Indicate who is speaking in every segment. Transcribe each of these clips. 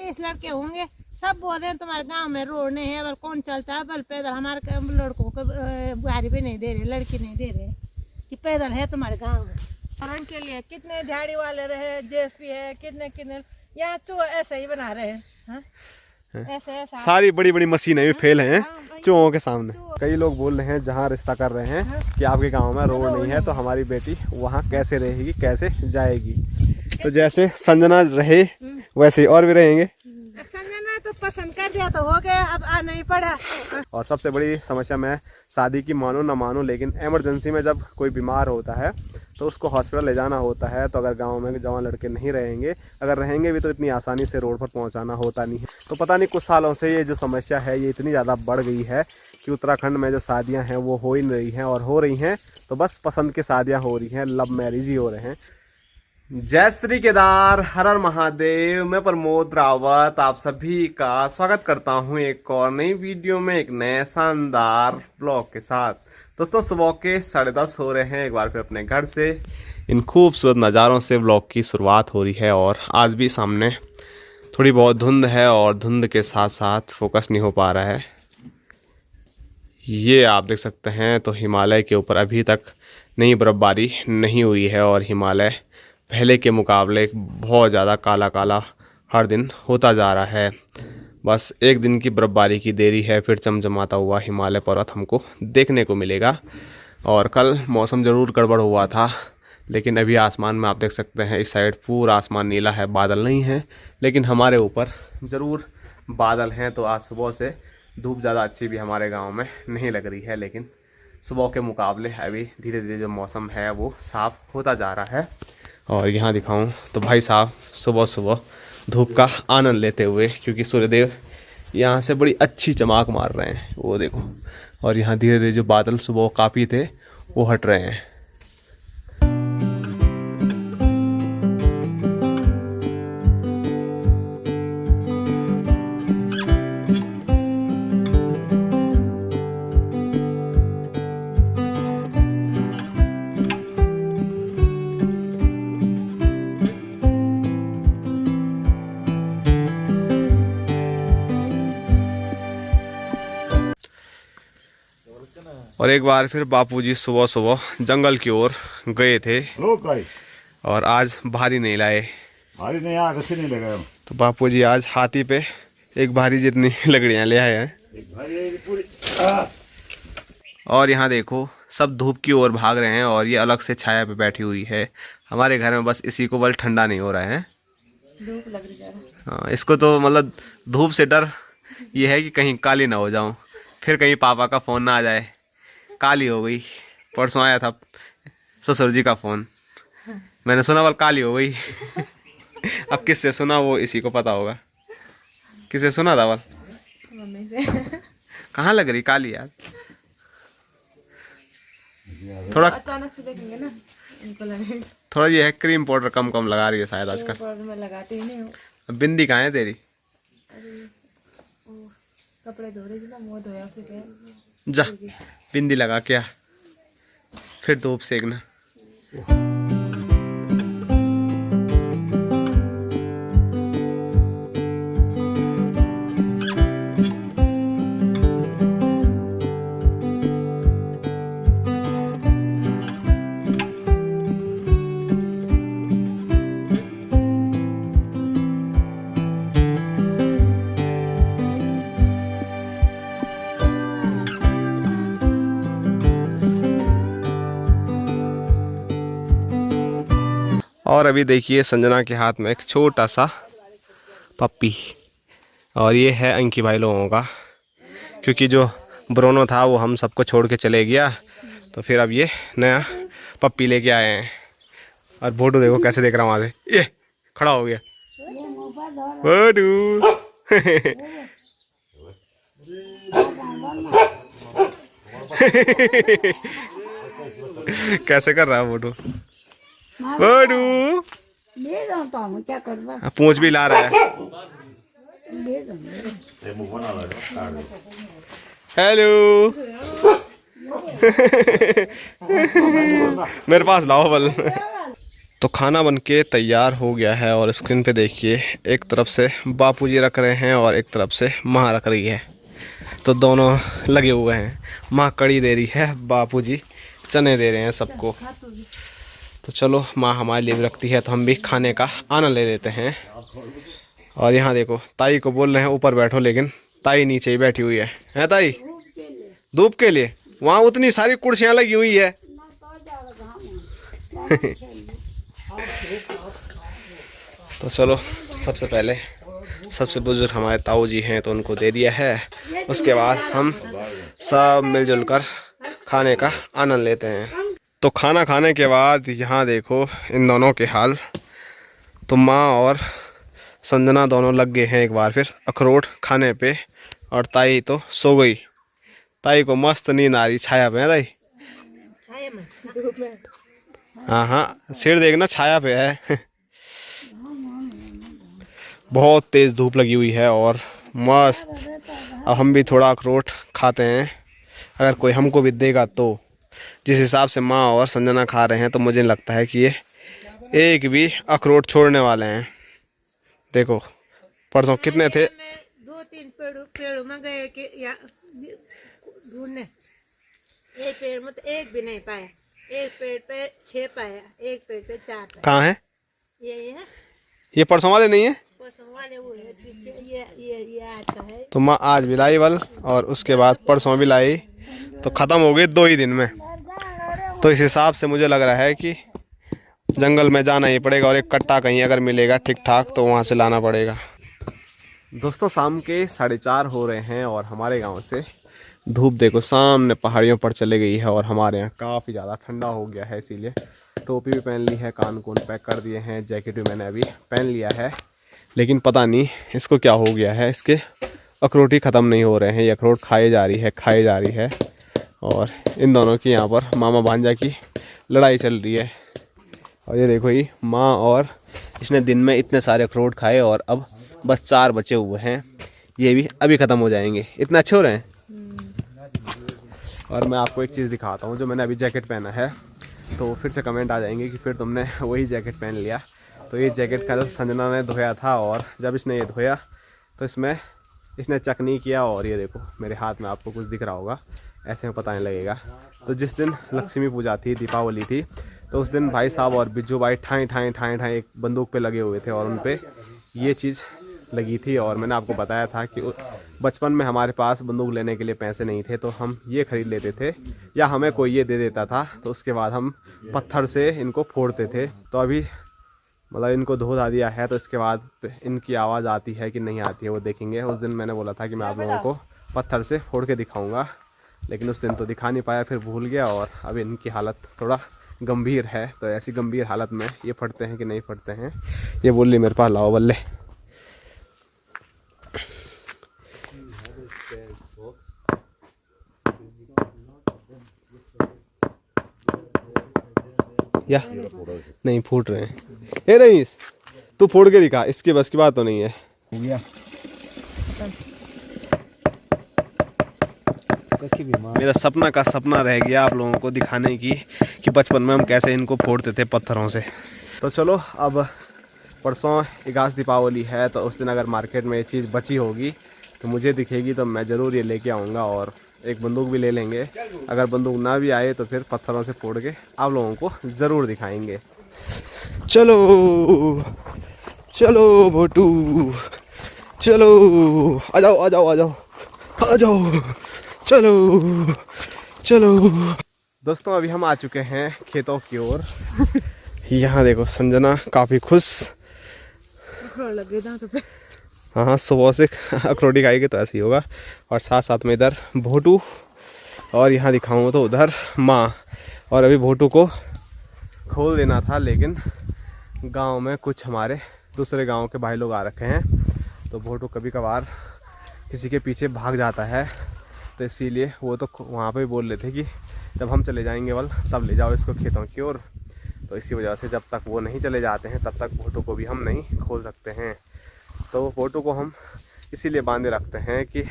Speaker 1: इस लड़के होंगे सब बोल रहे हैं तुम्हारे गांव में रोड नहीं है, बल कौन चलता है, बल पैदल। हमारे लड़कों को बुहारी भी नहीं दे रहे, लड़की नहीं दे रहे कि पैदल है तुम्हारे गांव में। और के लिए कितने दिहाड़ी वाले रहे, जेएसपी है, कितने कितने यहाँ तो ऐसे ही बना रहे हैं। ऐसे
Speaker 2: सारी बड़ी बड़ी मशीनें भी फेल हैं चूहों के सामने। कई लोग बोल रहे हैं जहाँ रिश्ता कर रहे हैं कि आपके गांव में रोड नहीं है तो हमारी बेटी वहाँ कैसे रहेगी, कैसे जाएगी। तो जैसे संजना रहे वैसे ही और भी रहेंगे।
Speaker 1: संजना तो पसंद कर दिया तो हो गया, अब आ नहीं पड़ा।
Speaker 2: और सबसे बड़ी समस्या मैं शादी की मानो ना मानो, लेकिन इमरजेंसी में जब कोई बीमार होता है तो उसको हॉस्पिटल ले जाना होता है। तो अगर गांव में जवान लड़के नहीं रहेंगे, अगर रहेंगे भी तो इतनी आसानी से रोड पर पहुंचाना होता नहीं है। तो पता नहीं कुछ सालों से ये जो समस्या है ये इतनी ज़्यादा बढ़ गई है कि उत्तराखंड में जो शादियां हैं वो हो ही नहीं रही हैं, और हो रही हैं तो बस पसंद की शादियां हो रही हैं, लव मैरिज ही हो रहे हैं। जय श्री केदार, हर हर महादेव। मैं प्रमोद रावत आप सभी का स्वागत करता हूं एक और नई वीडियो में, एक नए शानदार ब्लॉग के साथ। दोस्तों सुबह के 10:30 हो रहे हैं, एक बार फिर अपने घर से इन खूबसूरत नज़ारों से ब्लॉग की शुरुआत हो रही है। और आज भी सामने थोड़ी बहुत धुंध है और धुंध के साथ साथ फोकस नहीं हो पा रहा है। ये आप देख सकते हैं तो हिमालय के ऊपर अभी तक नई बर्फबारी नहीं हुई है, और हिमालय पहले के मुकाबले बहुत ज़्यादा काला काला हर दिन होता जा रहा है। बस एक दिन की बर्फबारी की देरी है, फिर चमचमाता हुआ हिमालय पर्वत हमको देखने को मिलेगा। और कल मौसम ज़रूर गड़बड़ हुआ था, लेकिन अभी आसमान में आप देख सकते हैं इस साइड पूरा आसमान नीला है, बादल नहीं है, लेकिन हमारे ऊपर ज़रूर बादल हैं। तो आज सुबह से धूप ज़्यादा अच्छी भी हमारे गाँव में नहीं लग रही है, लेकिन सुबह के मुकाबले अभी धीरे धीरे जो मौसम है वो साफ़ होता जा रहा है। और यहाँ दिखाऊं तो भाई साहब सुबह सुबह धूप का आनंद लेते हुए, क्योंकि सूर्यदेव यहाँ से बड़ी अच्छी चमक मार रहे हैं, वो देखो। और यहाँ धीरे धीरे जो बादल सुबह काफ़ी थे वो हट रहे हैं। और एक बार फिर बापूजी सुबह सुबह जंगल की ओर गए थे, और आज भारी नहीं लाए।
Speaker 3: भारी नहीं आया, कैसे नहीं लगा।
Speaker 2: तो बापूजी आज हाथी पे एक भारी जितनी लकड़ियां ले आए हैं। और यहाँ देखो सब धूप की ओर भाग रहे हैं, और ये अलग से छाया पे बैठी हुई है। हमारे घर में बस इसी को बल ठंडा नहीं हो रहा है,
Speaker 1: धूप लग रही है।
Speaker 2: हाँ, इसको तो मतलब धूप से डर ये है कि कहीं काली ना हो जाऊं, फिर कहीं पापा का फ़ोन ना आ जाए। काली हो गई, परसों आया था ससुर जी का फ़ोन, मैंने सुना बल काली हो गई। अब किससे सुना वो इसी को पता होगा, किससे सुना था बल?
Speaker 1: मम्मी से।
Speaker 2: कहाँ लग रही काली यार? थोड़ा
Speaker 1: अचानक से देखेंगे ना इनको लगेगा।
Speaker 2: थोड़ा ये है क्रीम पाउडर कम कम लगा रही है शायद आजकल।
Speaker 1: पाउडर में लगाती ही नहीं हूँ।
Speaker 2: बिंदी कहाँ है तेरी?
Speaker 1: कपड़े धो रही थी ना, मुँह धोया उसे क्या
Speaker 2: जा बिंदी लगा क्या, फिर धूप सेकना। और अभी देखिए संजना के हाथ में एक छोटा सा पप्पी, और ये है अंकी भाई लोगों का, क्योंकि जो ब्रोनो था वो हम सबको छोड़ के चले गया, तो फिर अब ये नया पप्पी लेके आए हैं। और बोटू देखो कैसे देख रहा हूँ वहाँ से, ये खड़ा हो गया बोटू। कैसे कर रहा है बोटू? बोटू
Speaker 1: ले जाऊँ तो हम क्या करवा,
Speaker 2: पूंछ भी ला रहा है।
Speaker 1: ले जाऊँ।
Speaker 2: हेलो। मेरे पास लाओ बल। तो खाना बनके तैयार हो गया है और स्क्रीन पे देखिए, एक तरफ से बापूजी रख रहे हैं और एक तरफ से माँ रख रही है। तो दोनों लगे हुए हैं। माँ कड़ी दे रही है, बापूजी चने दे रहे हैं सबको। तो चलो, माँ हमारे लिए भी रखती है तो हम भी खाने का आनंद ले लेते हैं। और यहाँ देखो, ताई को बोल रहे हैं ऊपर बैठो, लेकिन ताई नीचे ही बैठी हुई है ताई? धूप के लिए वहाँ उतनी सारी कुर्सियाँ लगी हुई है। तो चलो, सबसे पहले सबसे बुजुर्ग हमारे ताऊ जी हैं तो उनको दे दिया है। उसके बाद हम सब मिलजुल कर खाने का आनंद लेते हैं। तो खाना खाने के बाद यहाँ देखो इन दोनों के हाल। तो माँ और संजना दोनों लग गए हैं एक बार फिर अखरोट खाने पे, और ताई तो सो गई। ताई को मस्त नींद आ रही, छाया पे है ताई। हाँ हाँ, सिर देखना छाया पे है। बहुत तेज़ धूप लगी हुई है और मस्त। अब हम भी थोड़ा अखरोट खाते हैं, अगर कोई हमको भी देगा तो। जिस हिसाब से माँ और संजना खा रहे हैं तो मुझे लगता है कि ये एक भी अखरोट छोड़ने वाले हैं। देखो परसों कितने थे,
Speaker 1: 2-3 पेड़ में गए कि या ढूंढने, एक पेड़ में तो एक भी नहीं पाया, एक पेड़ पे 6 पाया, एक पेड़ पे 4 पाया।
Speaker 2: कहाँ है
Speaker 1: ये है,
Speaker 2: ये परसों वाले नहीं है?
Speaker 1: परसों वाले वो है पीछे, ये आता है।
Speaker 2: तो माँ आज भी लाई बल और उसके बाद परसों भी लाई, तो ख़त्म हो गई 2 ही दिन में। तो इस हिसाब से मुझे लग रहा है कि जंगल में जाना ही पड़ेगा और एक कट्टा कहीं अगर मिलेगा ठीक ठाक तो वहाँ से लाना पड़ेगा। दोस्तों, शाम के 4:30 हो रहे हैं और हमारे गांव से धूप देखो सामने पहाड़ियों पर चले गई है और हमारे यहाँ काफ़ी ज़्यादा ठंडा हो गया है, इसीलिए टोपी भी पहन ली है, कान कून पैक कर दिए हैं, जैकेट भी मैंने अभी पहन लिया है। लेकिन पता नहीं इसको क्या हो गया है, इसके अखरोट ही ख़त्म नहीं हो रहे हैं। ये अखरोट खाए जा रही है और इन दोनों की यहाँ पर मामा भांजा की लड़ाई चल रही है। और ये देखो, ये माँ और इसने दिन में इतने सारे अखरोट खाए और अब बस 4 बचे हुए हैं, ये भी अभी ख़त्म हो जाएंगे। इतने अच्छे हो रहे हैं। और मैं आपको एक चीज़ दिखाता हूँ, जो मैंने अभी जैकेट पहना है, तो फिर से कमेंट आ जाएंगे कि फिर तुमने वही जैकेट पहन लिया। तो ये जैकेट का संजना ने धोया था और जब इसने ये धोया तो इसमें इसने चेक नहीं किया। और ये देखो मेरे हाथ में आपको कुछ दिख रहा होगा, ऐसे में पता नहीं लगेगा। तो जिस दिन लक्ष्मी पूजा थी, दीपावली थी, तो उस दिन भाई साहब और बिज्जू भाई ठाई एक बंदूक पे लगे हुए थे और उन पे ये चीज़ लगी थी। और मैंने आपको बताया था कि बचपन में हमारे पास बंदूक लेने के लिए पैसे नहीं थे तो हम ये ख़रीद लेते थे या हमें कोई ये दे देता था, तो उसके बाद हम पत्थर से इनको फोड़ते थे। तो अभी मतलब इनको धो धा दिया है, तो इसके बाद इनकी आवाज़ आती है कि नहीं आती है वो देखेंगे। उस दिन मैंने बोला था कि मैं आप लोगों को पत्थर से फोड़ के दिखाऊँगा, लेकिन उस दिन तो दिखा नहीं पाया, फिर भूल गया। और अब इनकी हालत थोड़ा गंभीर है, तो ऐसी गंभीर हालत में ये फटते हैं कि नहीं फटते हैं। ये बोल रही मेरे पास लाओ बल्ले। या नहीं फूट रहे हैं। ए रईस, तू फोड़ के दिखा, इसके बस की बात तो नहीं है। मेरा सपना का सपना रह गया आप लोगों को दिखाने की कि बचपन में हम कैसे इनको फोड़ते थे पत्थरों से। तो चलो, अब परसों 11 दीपावली है, तो उस दिन अगर मार्केट में ये चीज़ बची होगी तो मुझे दिखेगी तो मैं ज़रूर ये लेके आऊँगा और एक बंदूक भी ले लेंगे। अगर बंदूक ना भी आए तो फिर पत्थरों से फोड़ के आप लोगों को ज़रूर दिखाएंगे। चलो चलो भोटू, चलो आ जाओ आ जाओ आ जाओ आ जाओ, चलो चलो। दोस्तों, अभी हम आ चुके हैं खेतों की ओर। यहाँ देखो संजना काफ़ी खुश। हाँ, सुबह से अखरोटी खाएगी तो ऐसे ही होगा। और साथ साथ में इधर भोटू, और यहाँ दिखाऊँ तो उधर माँ। और अभी भोटू को खोल देना था, लेकिन गांव में कुछ हमारे दूसरे गांव के भाई लोग आ रखे हैं, तो भोटू कभी कभार किसी के पीछे भाग जाता है। तो इसीलिए वो तो वहाँ पे बोल रहे थे कि जब हम चले जाएंगे वल तब ले जाओ इसको खेतों की ओर। तो इसी वजह से जब तक वो नहीं चले जाते हैं तब तक भोटू को भी हम नहीं खोल सकते हैं। तो भोटू को हम इसीलिए बांधे रखते हैं कि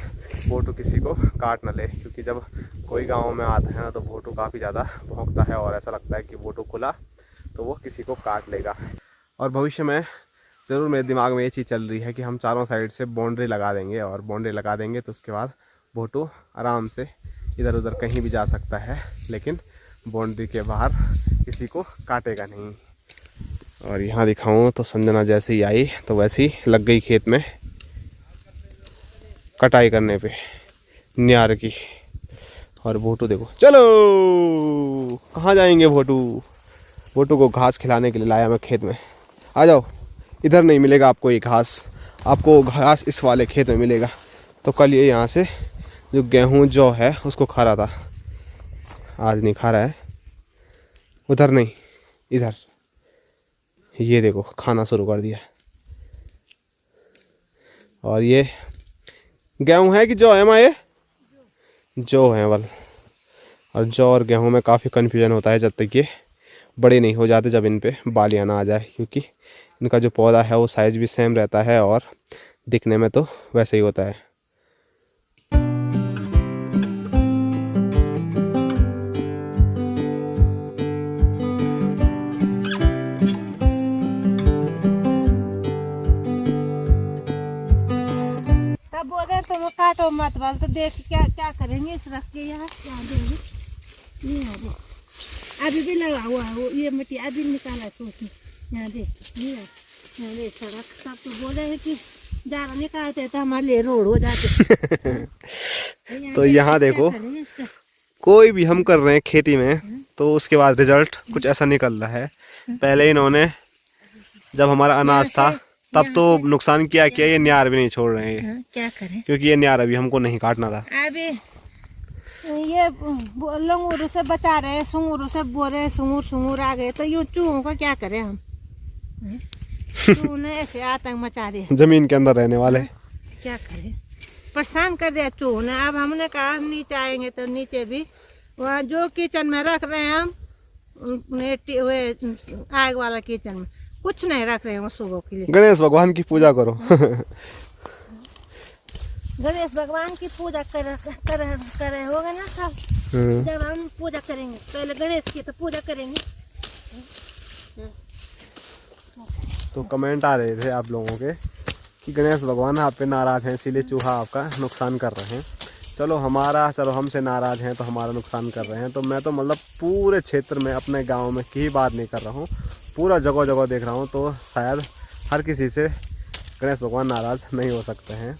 Speaker 2: भोटू किसी को काट न ले, क्योंकि जब कोई गांव में आता है ना तो भोटू काफ़ी ज़्यादा भौंकता है और ऐसा लगता है कि भोटू खुला तो वो किसी को काट लेगा। और भविष्य में ज़रूर मेरे दिमाग में ये चीज़ चल रही है कि हम चारों साइड से बाउंड्री लगा देंगे, और बाउंड्री लगा देंगे तो उसके बाद भोटू आराम से इधर उधर कहीं भी जा सकता है, लेकिन बाउंड्री के बाहर किसी को काटेगा नहीं। और यहाँ दिखाऊँ तो संजना जैसे ही आई तो वैसे ही लग गई खेत में कटाई करने पे न्यार की। और भोटू देखो, चलो कहाँ जाएंगे भोटू? भोटू को घास खिलाने के लिए लाया मैं खेत में। आ जाओ, इधर नहीं मिलेगा आपको ये घास, आपको घास इस वाले खेत में मिलेगा। तो कल ये यहाँ से जो गेहूँ जौ है उसको खा रहा था, आज नहीं खा रहा है। उधर नहीं, इधर, ये देखो खाना शुरू कर दिया। और ये गेहूँ है कि जौ है माँ? ये जौ है बल। और जौ और गेहूँ में काफ़ी कन्फ्यूजन होता है जब तक ये बड़े नहीं हो जाते, जब इन पे बालियाँ ना आ जाए, क्योंकि इनका जो पौधा है वो साइज़ भी सेम रहता है और दिखने में तो वैसे ही होता है।
Speaker 1: तब बोल रहे तुम काटो मत वाल, तो देख क्या क्या करेंगे इस रख के यहाँ देंगे। ये यहाँ दे, अभी भी लगा हुआ है वो, ये मिट्टी अभी निकाला तो उसने। यहाँ दे, यहाँ दे सड़क। सब तो बोले हैं कि ज़्यादा निकालते तो हमारे लिए रोड हो जाते।
Speaker 2: तो यहाँ देखो, कोई भी हम कर रहे हैं खेती में तो उसके बाद रिजल्ट कुछ ऐसा निकल रहा है। पहले इन्होंने जब हमारा अनाज था तब तो नुकसान किया, ये न्यार भी नहीं छोड़ रहे हैं।
Speaker 1: क्या करें,
Speaker 2: क्योंकि ये न्यार अभी हमको नहीं काटना था।
Speaker 1: अभी ये लंगूर से बचा रहे हैं, सुंगूर से बोल रहे हैं, सुंगूर आ गए तो यूँ चूहों का क्या करें हम? चूहों ने ऐसे आतंक मचा दिया
Speaker 2: जमीन के अंदर रहने वाले।
Speaker 1: क्या करें, परेशान कर दिया चूहों ने। अब हमने कहा हम नीचे आएंगे तो नीचे भी वहाँ जो किचन में रख रहे हैं हम, आग वाला किचन में कुछ नहीं रख रहे हैं वो सुबह के लिए।
Speaker 2: गणेश भगवान की पूजा करो।
Speaker 1: गणेश भगवान की पूजा करे होगा ना सब। जब हम पूजा करेंगे पहले गणेश की तो पूजा करेंगे।
Speaker 2: तो कमेंट आ रहे थे आप लोगों के कि गणेश भगवान आप पे नाराज़ हैं, इसीलिए चूहा आपका नुकसान कर रहे हैं। चलो हमसे नाराज़ हैं तो हमारा नुकसान कर रहे हैं। तो मैं तो मतलब पूरे क्षेत्र में अपने गांव में की बात नहीं कर रहा हूँ, पूरा जगह जगह देख रहा हूँ। तो शायद हर किसी से गणेश भगवान नाराज़ नहीं हो सकते हैं।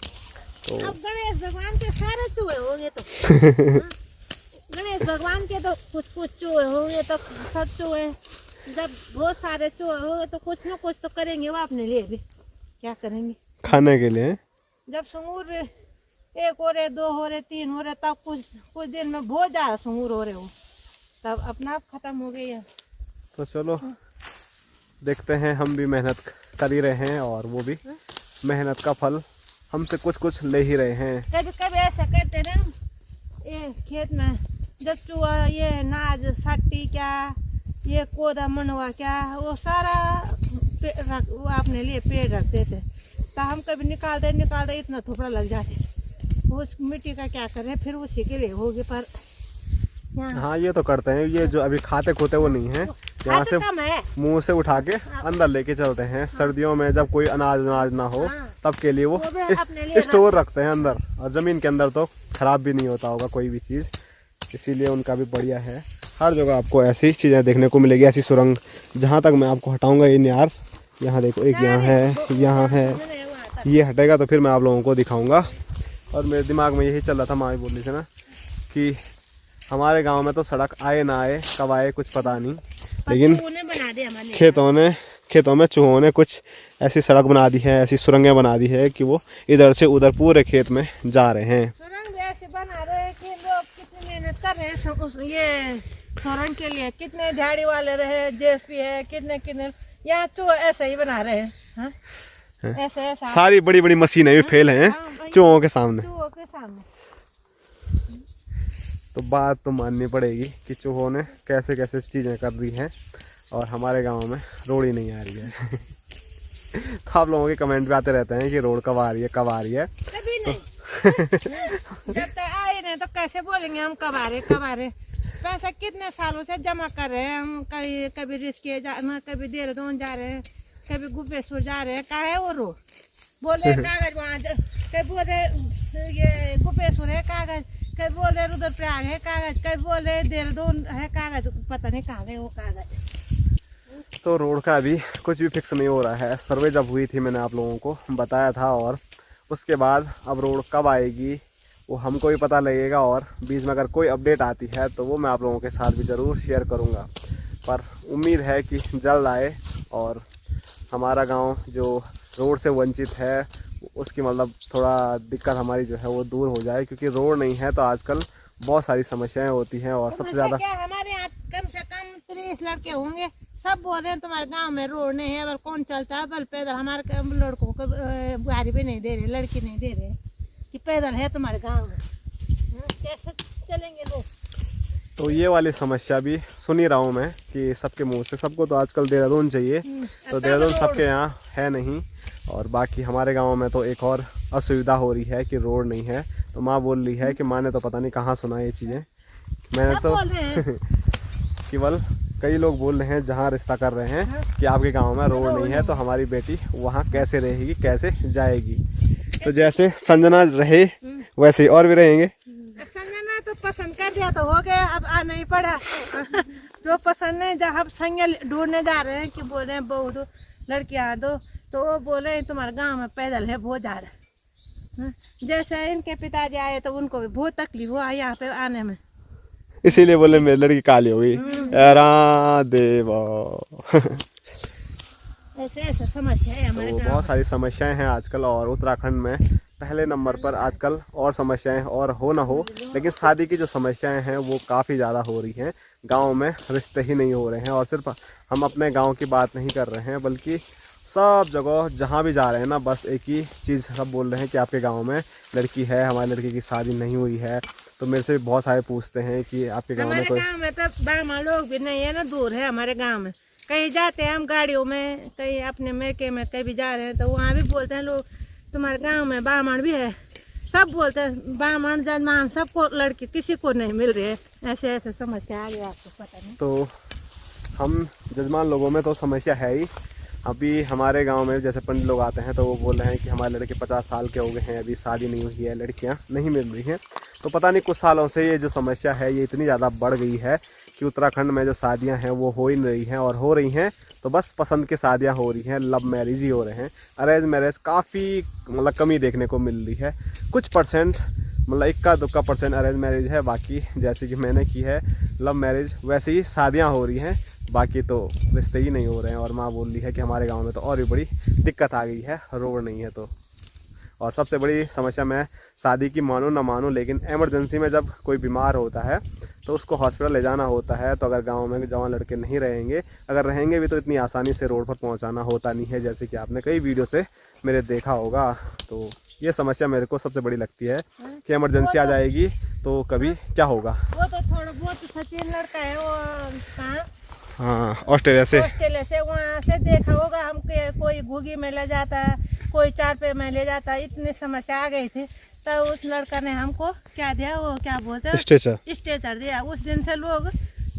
Speaker 2: तो
Speaker 1: अब गणेश भगवान के सारे चूहे होंगे तो गणेश भगवान के तो कुछ चूहे होंगे तो सब चूहे, जब बहुत सारे चूहे होंगे तो कुछ न कुछ तो करेंगे वो अपने लिए भी। क्या करेंगे
Speaker 2: खाने के लिए?
Speaker 1: जब सुंगूर 1 हो रहे, 2 हो रहे, 3 हो रहे, तब कुछ दिन में बहुत ज़्यादा सुंगूर हो रहे हो, तब अपना आप खत्म हो गई है।
Speaker 2: तो चलो देखते हैं, हम भी मेहनत कर ही रहे हैं और वो भी मेहनत का फल हमसे कुछ ले ही रहे हैं।
Speaker 1: कभी कभी ऐसा करते ना, ये खेत में जब चूहा ये नाज सट्टी क्या ये कोदा मनवा क्या वो सारा वो अपने लिए पेड़ रखते थे, तो हम कभी निकालते इतना थोपड़ा लग जाते। उस मिट्टी का क्या करें, फिर उसी के लिए होगी। पर
Speaker 2: हाँ ये तो करते हैं, ये जो अभी खाते खोते वो नहीं है, यहाँ से मुंह से उठा के अंदर लेके चलते हैं। सर्दियों में जब कोई अनाज ना हो तब के लिए वो स्टोर रखते हैं अंदर, और ज़मीन के अंदर तो ख़राब भी नहीं होता होगा कोई भी चीज़, इसीलिए उनका भी बढ़िया है। हर जगह आपको ऐसी चीज़ें देखने को मिलेगी, ऐसी सुरंग। जहाँ तक मैं आपको हटाऊँगा ये न्यार, यहाँ देखो एक यहाँ है, ये हटेगा तो फिर मैं आप लोगों को दिखाऊँगा। और मेरे दिमाग में यही चल रहा था, माँ बोल रही थी ना कि हमारे गांव में तो सड़क आए ना आए, कब आए कुछ पता नहीं, लेकिन खेतों में चूहों ने कुछ ऐसी सड़क बना दी है, ऐसी सुरंगें बना दी है कि वो इधर से उधर पूरे खेत में जा रहे हैं।
Speaker 1: सुरंग ऐसे बना रहे हैं कि लोग कितनी मेहनत कर रहे हैं ये सुरंग के लिए, कितने दिहाड़ी वाले रहे, जेएसपी है, कितने यहाँ चूहे ऐसे ही बना रहे हैं। ऐसे
Speaker 2: सारी बड़ी बड़ी मशीनें भी फेल हैं चूहों के सामने। तो बात तो माननी पड़ेगी कि चूहों ने कैसे कैसे चीज़ें कर दी हैं, और हमारे गांव में रोड ही नहीं आ रही है। तो आप लोगों के कमेंट भी आते रहते हैं कि रोड कब आ रही है कभी नहीं। जब तक आए नहीं तो कैसे बोलेंगे हम कब आ रहे।
Speaker 1: पैसा कितने सालों से जमा कर रहे हैं हम, कभी रिस्के जाना, कभी देहरादून जा रहे हैं, कभी गुप्पेश्वर जा रहे हैं। कहाँ है वो रोड? बोले कागज वहाँ, कभी बोले ये गुप्पेश्वर है कागज, कभी बोले रुद्रप्रयाग है कागज, कभी बोले देहरादून है कागज, पता नहीं कहाँ गए वो कागज।
Speaker 2: तो रोड का अभी कुछ भी फिक्स नहीं हो रहा है। सर्वे जब हुई थी मैंने आप लोगों को बताया था, और उसके बाद अब रोड कब आएगी वो हमको भी पता लगेगा, और बीच में अगर कोई अपडेट आती है तो वो मैं आप लोगों के साथ भी ज़रूर शेयर करूँगा। पर उम्मीद है कि जल्द आए और हमारा गांव जो रोड से वंचित है उसकी मतलब थोड़ा दिक्कत हमारी जो है वो दूर हो जाए, क्योंकि रोड नहीं है तो आजकल बहुत सारी समस्याएं होती हैं। और सबसे ज़्यादा
Speaker 1: हमारे यहाँ कम से कम 30 लड़के होंगे, सब बोल रहे हैं तुम्हारे गांव में रोड नहीं है, बल कौन चलता है, बल पैदल। हमारे लड़कों को गाड़ी भी नहीं दे रहे, लड़की नहीं दे रहे कि पैदल है तुम्हारे गांव में, कैसे चलेंगे लोग?
Speaker 2: तो ये वाली समस्या भी सुन ही रहा हूँ मैं कि सबके मुंह से। सबको तो आजकल देहरादून चाहिए, तो देहरादून सबके यहाँ है नहीं, और बाकी हमारे गांव में तो एक और असुविधा हो रही है कि रोड नहीं है। तो माँ बोल रही है कि माँ ने तो पता नहीं कहाँ सुना ये चीज़ें, मैंने तो केवल कई लोग बोल रहे हैं जहाँ रिश्ता कर रहे हैं कि आपके गांव में रोड नहीं है तो हमारी बेटी वहाँ कैसे रहेगी, कैसे जाएगी। तो जैसे संजना रहे वैसे ही और भी रहेंगे।
Speaker 1: संजना तो पसंद कर दिया तो हो गया, अब आ नहीं पड़ा। जो पसंद नहीं, जब हम संग ढूंढने जा रहे हैं कि बोल रहे हैं बहू दो, लड़कियाँ दो, तो वो बोल रहे हैं तुम्हारे गांव में पैदल है बहुत ज़्यादा। जैसे इनके पिताजी आए तो उनको भी बहुत तकलीफ हुआ यहाँ पे आने में,
Speaker 2: इसीलिए बोले मेरी लड़की काली हो गई। देवा
Speaker 1: ऐसे समस्या है हमारे
Speaker 2: तो
Speaker 1: गाँव
Speaker 2: बहुत सारी समस्याएं हैं आजकल, और उत्तराखंड में पहले नंबर पर आजकल और समस्याएं और हो ना हो, लेकिन शादी की जो समस्याएं हैं वो काफ़ी ज़्यादा हो रही हैं। गांव में रिश्ते ही नहीं हो रहे हैं, और सिर्फ हम अपने गांव की बात नहीं कर रहे हैं बल्कि सब जगह जहां भी जा रहे हैं ना, बस एक ही चीज़ सब बोल रहे हैं कि आपके गांव में लड़की है, हमारी लड़की की शादी नहीं हुई है। तो मेरे से भी बहुत सारे पूछते हैं कि आपके गाँव में कोई,
Speaker 1: गाँव में तो बामा लोग भी नहीं है ना, दूर है हमारे गाँव में। कहीं जाते हैं हम गाड़ियों में, कहीं अपने मेके में कहीं जा रहे हैं तो वहाँ भी बोलते हैं लोग तुम्हारे गांव में ब्राह्मण भी है। सब बोलते हैं ब्राह्मण जजमान सबको लड़की किसी को नहीं मिल रही है। ऐसे ऐसे समस्या आ गई, आपको पता नहीं।
Speaker 2: तो हम जजमान लोगों में तो समस्या है ही। अभी हमारे गांव में जैसे पंडित लोग आते हैं तो वो बोल रहे हैं कि हमारे लड़के 50 साल के हो गए हैं, अभी शादी नहीं हुई है, लड़कियां नहीं मिल रही हैं। तो पता नहीं कुछ सालों से ये जो समस्या है ये इतनी ज़्यादा बढ़ गई है कि उत्तराखंड में जो शादियां हैं वो हो ही नहीं रही हैं, और हो रही हैं तो बस पसंद की शादियां हो रही हैं, लव मैरिज ही हो रहे हैं। अरेंज मैरिज काफ़ी मतलब कमी देखने को मिल रही है। कुछ परसेंट मतलब 1-2% अरेंज मैरिज है, बाकी जैसे कि मैंने की है लव मैरिज वैसे ही शादियां हो रही हैं, बाकी तो रिश्ते ही नहीं हो रहे हैं। और माँ बोल रही है कि हमारे गांव में तो और भी बड़ी दिक्कत आ गई है, रोड नहीं है तो। और सबसे बड़ी समस्या, मैं शादी की मानूँ ना मानूँ, लेकिन एमरजेंसी में जब कोई बीमार होता है तो उसको हॉस्पिटल ले जाना होता है। तो अगर गांव में जवान लड़के नहीं रहेंगे, अगर रहेंगे भी तो इतनी आसानी से रोड पर पहुंचाना होता नहीं है, जैसे कि आपने कई वीडियो से मेरे देखा होगा। तो ये समस्या मेरे को सबसे बड़ी लगती है कि इमरजेंसी आ जाएगी तो कभी क्या होगा।
Speaker 1: वो तो थोड़ा बहुत सचिन लड़का है वो कहाँ,
Speaker 2: हाँ, ऑस्ट्रेलिया से
Speaker 1: वहाँ से देखा होगा हम, कोई घुगी में ले जाता है, कोई 4 पे में ले जाता है। इतनी समस्या आ गई थी तो उस लड़का ने हमको क्या दिया, वो क्या बोलते हैं, स्ट्रेचर दिया। उस दिन से लोग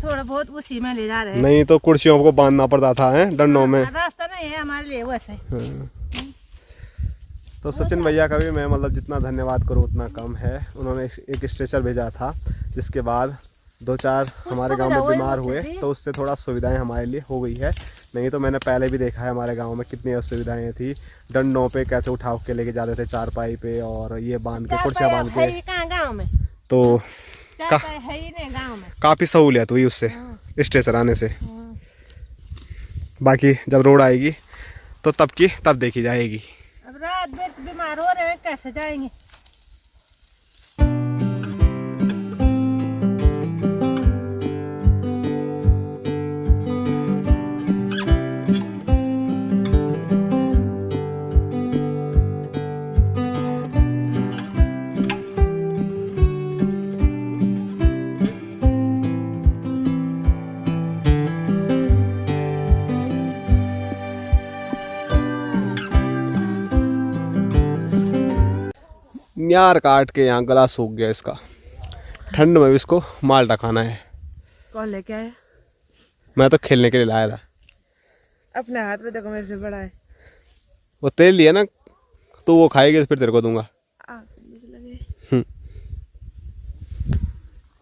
Speaker 1: थोड़ा बहुत उसी में ले जा रहे हैं।
Speaker 2: नहीं तो कुर्सियों को बांधना पड़ता था डंडों में,
Speaker 1: रास्ता नहीं है हमारे लिए वैसे।
Speaker 2: तो सचिन भैया का भी मैं मतलब जितना धन्यवाद करूँ उतना कम है। उन्होंने एक स्ट्रेचर भेजा था, जिसके बाद 2-4 हमारे गांव में बीमार हुए, तो उससे थोड़ा सुविधाएं हमारे लिए हो गई है। नहीं तो मैंने पहले भी देखा है हमारे गांव में कितनी असुविधाएं थी। डंडों पे कैसे उठा के लेके जाते थे, चारपाई पे, और ये बांध के कुर्सियाँ बांध के।
Speaker 1: गाँव में
Speaker 2: तो
Speaker 1: है ही नहीं गाँव में,
Speaker 2: काफ़ी सहूलियत हुई उससे, स्ट्रेचर आने से। बाकी जब रोड आएगी तो तब की तब देखी जाएगी।
Speaker 1: अब रात बीमार हो रहे हैं, कैसे जाएंगे।
Speaker 2: न्यार काट के यहाँ गला सूख गया इसका, ठंड में भी इसको माल्टा खाना है।
Speaker 4: कौन लेके आए?
Speaker 2: मैं तो खेलने के लिए लाया था।
Speaker 4: अपने हाथ में देखो, मेरे से बड़ा है।
Speaker 2: वो तेल लिया ना, तो वो खाएगी तो फिर तेरे को दूंगा।
Speaker 4: मुझे लगे।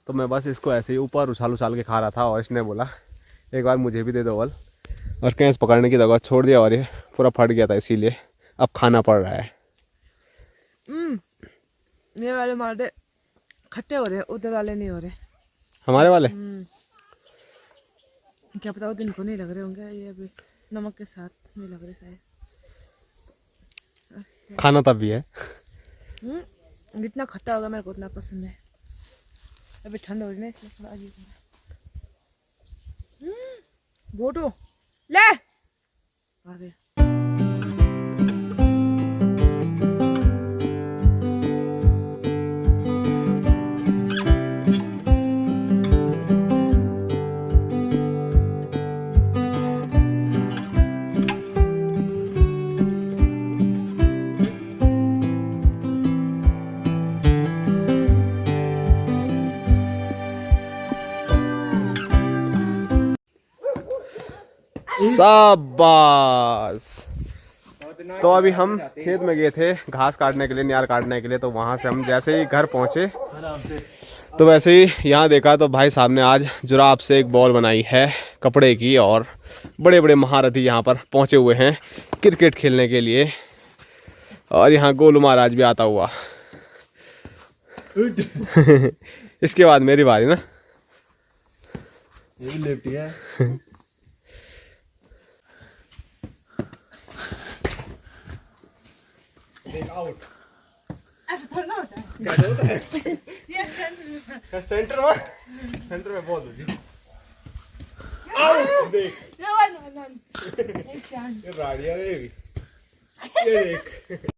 Speaker 2: तो मैं बस इसको ऐसे ही ऊपर उछाल उछाल के खा रहा था और इसने बोला एक बार मुझे भी दे दो बल, और कैंस पकड़ने की दवा छोड़ दिया और ये पूरा फट गया था, इसीलिए अब खाना पड़ रहा है।
Speaker 4: ये वाले मालदे खट्टे हो रहे, उधर वाले नहीं हो रहे।
Speaker 2: हमारे वाले
Speaker 4: क्या पता वो दिन को नहीं लग रहे होंगे, ये अभी नमक के साथ नहीं लग रहे शायद।
Speaker 2: खाना तब भी है।
Speaker 4: जितना खट्टा होगा मेरे को उतना पसंद है। अभी ठंड हो रही है इसलिए थोड़ा अजीब हो रहा है। बोटो ले आ गया।
Speaker 2: शाबाश। तो अभी हम खेत में गए थे घास काटने के लिए, नियार काटने के लिए। तो वहाँ से हम जैसे ही घर पहुँचे तो वैसे ही यहाँ देखा तो भाई साहब ने आज जुराब से एक बॉल बनाई है कपड़े की, और बड़े बड़े महारथी यहाँ पर पहुँचे हुए हैं क्रिकेट खेलने के लिए। और यहाँ गोलू महाराज भी आता हुआ। इसके बाद मेरी बारी ना।
Speaker 3: ये भी लेफ्टी है।
Speaker 2: आउट।
Speaker 1: ऐसा थोड़ा ना होता है।
Speaker 2: कैसे होता है?
Speaker 1: ये सेंटर
Speaker 2: सेंटर में बहुत होती। आउट। देख
Speaker 1: वन वन एक चांस।
Speaker 2: ये राडिया रहेगी। ये देख।